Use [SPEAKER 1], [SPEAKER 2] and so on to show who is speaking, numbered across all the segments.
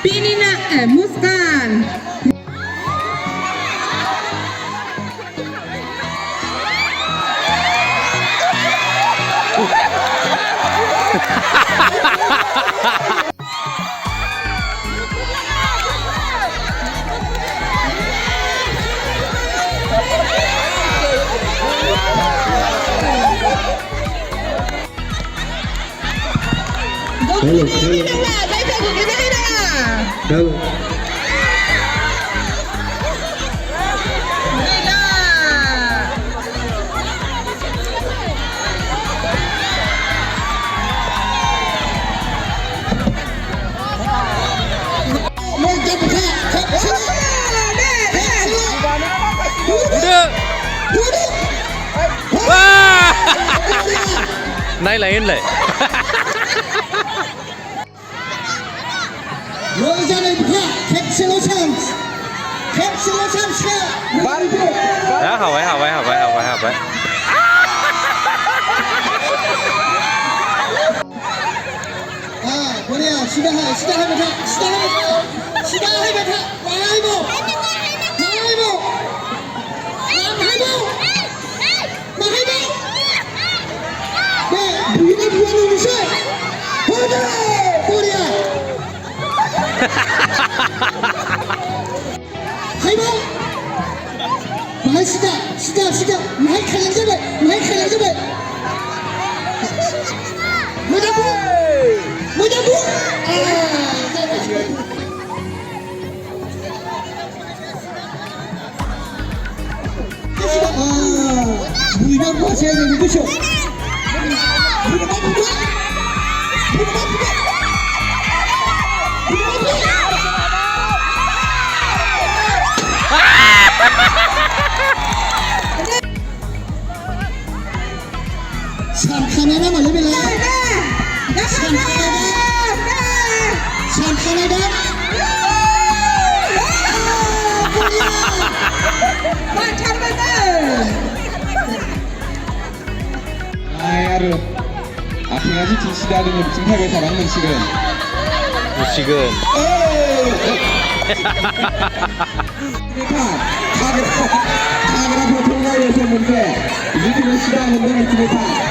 [SPEAKER 1] Pinina Muskan.
[SPEAKER 2] Đâu?
[SPEAKER 3] Wah, nay lain lại. Đó, học vậy.
[SPEAKER 2] Şamkanada mı öyle Şamkanada 아야르 아핑아지 디시다르는 징하게 잘하는 시간
[SPEAKER 3] 지금.
[SPEAKER 2] 카메라 보통가에서 문제 이들은 시다는 데는 기대타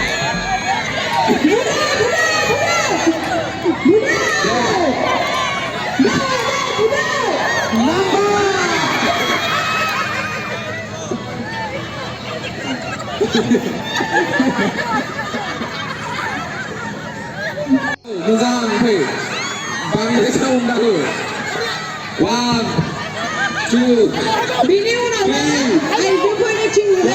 [SPEAKER 2] 무상회 방에 차온다고 원, 투,
[SPEAKER 1] 미니오나 아이 부분이 친구들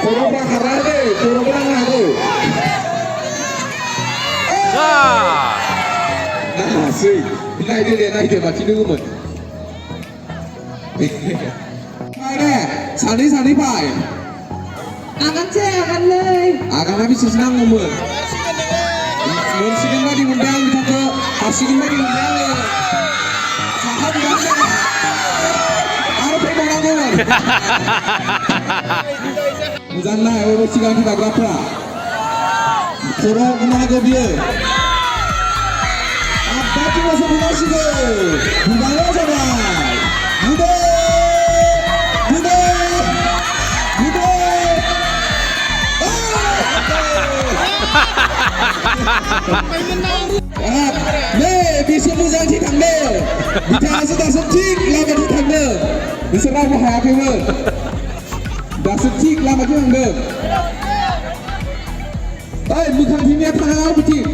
[SPEAKER 2] 도로랑 가라데 도로랑 하고
[SPEAKER 3] 자,
[SPEAKER 2] 나스이 나이들 맞히는구먼 사리 파이 아간 habis senang ngomong Monsikin mah diundang juga Hasikin mah diundang Sahab diundang Harap pegang ngomong Muzanna euro sigang kita berapa Koro kemana ke dia Apa cuma sebuah sigang Budaya sama 네, 미술부장지 당내 밑에서 다섯 틱 라마주 당내 미술하고 하야케면 다섯 틱 라마주 당내 아이 무칸 팀이야 타나가고 틱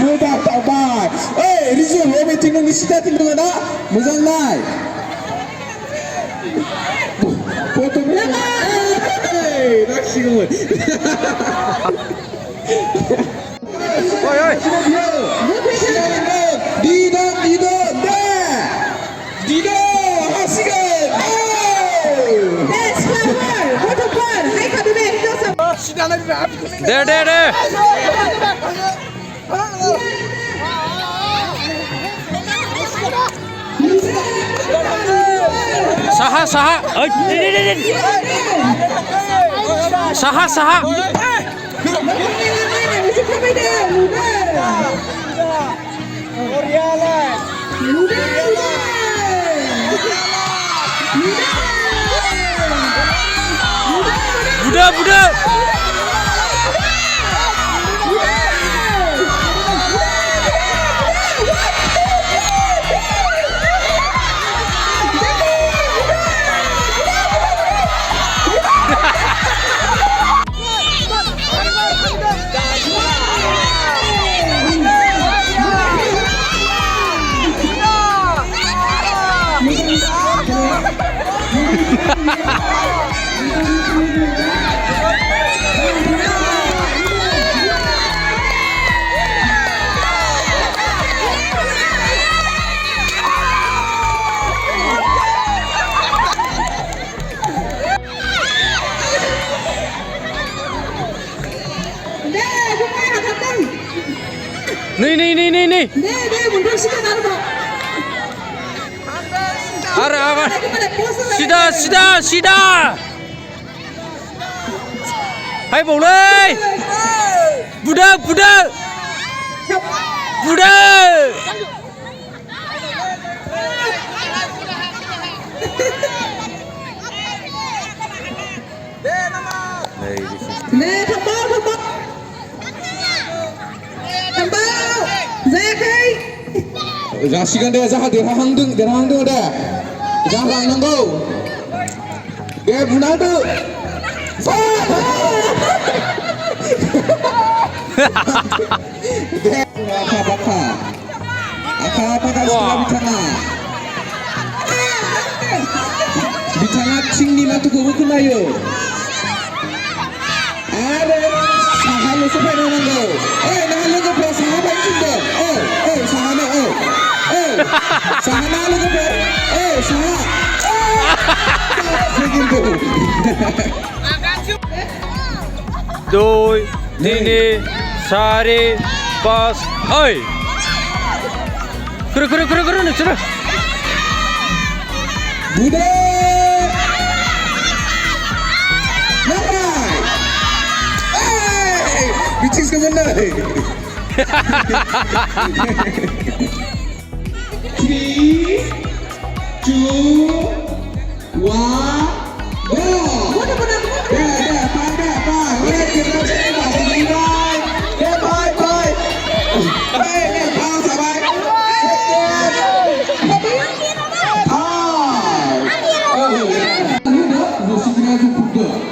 [SPEAKER 2] Mudah tak baik. Rizul, yang tinggal di sini tinggal ada. Muzallai. Foto mereka. Nak singgung.
[SPEAKER 3] Oi, oi.
[SPEAKER 2] Dido, dah. Dido, hasilkan.
[SPEAKER 1] Let's flower. Foto par. Hai Khabib Joseph.
[SPEAKER 3] There. Saha. Oi, ini. Saha.
[SPEAKER 1] Mesti kami dah.
[SPEAKER 3] Budak. Nih.
[SPEAKER 1] Mundur sikit Arba.
[SPEAKER 3] Ara. Sida. Hai boleh. Budak.
[SPEAKER 1] Nè thằng bao. Zakhay.
[SPEAKER 2] Sigan dia Zahar dia hang dung dah. Jangan nanggo. Dia Ronaldo. Dia apa sudah bicara cingni matu guru kunayo. Ada sahalo sampai nanggo. Nanggo ke belas sahabat cinta. Sahana. Sahana lu ke sah. Segitu.
[SPEAKER 3] Doi, Nini, Sari, Pas. Oi. Kuru nih, sudah.
[SPEAKER 2] Budak. Namai. Bicis ke mana? 3, 2, 1, go!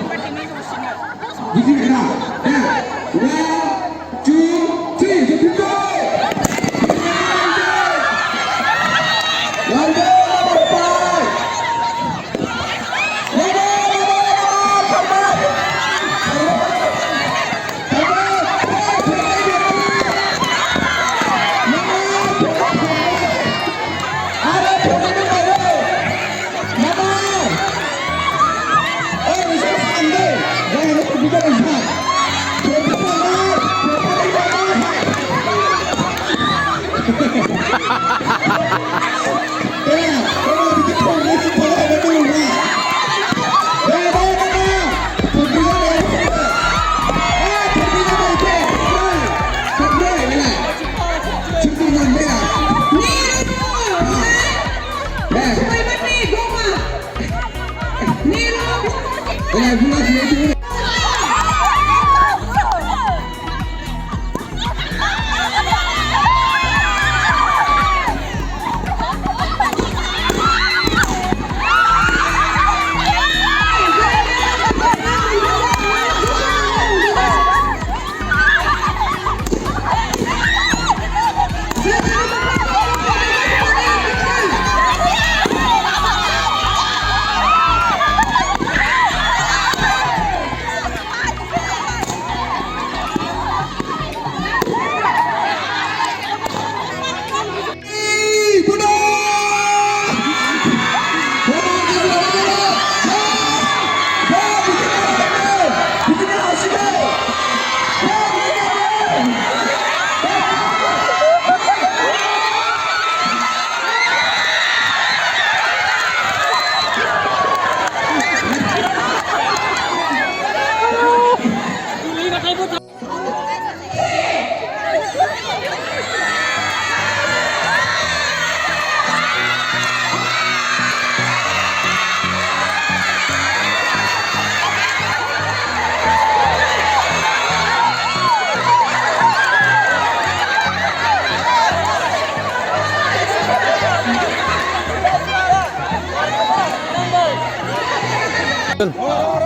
[SPEAKER 3] Betul.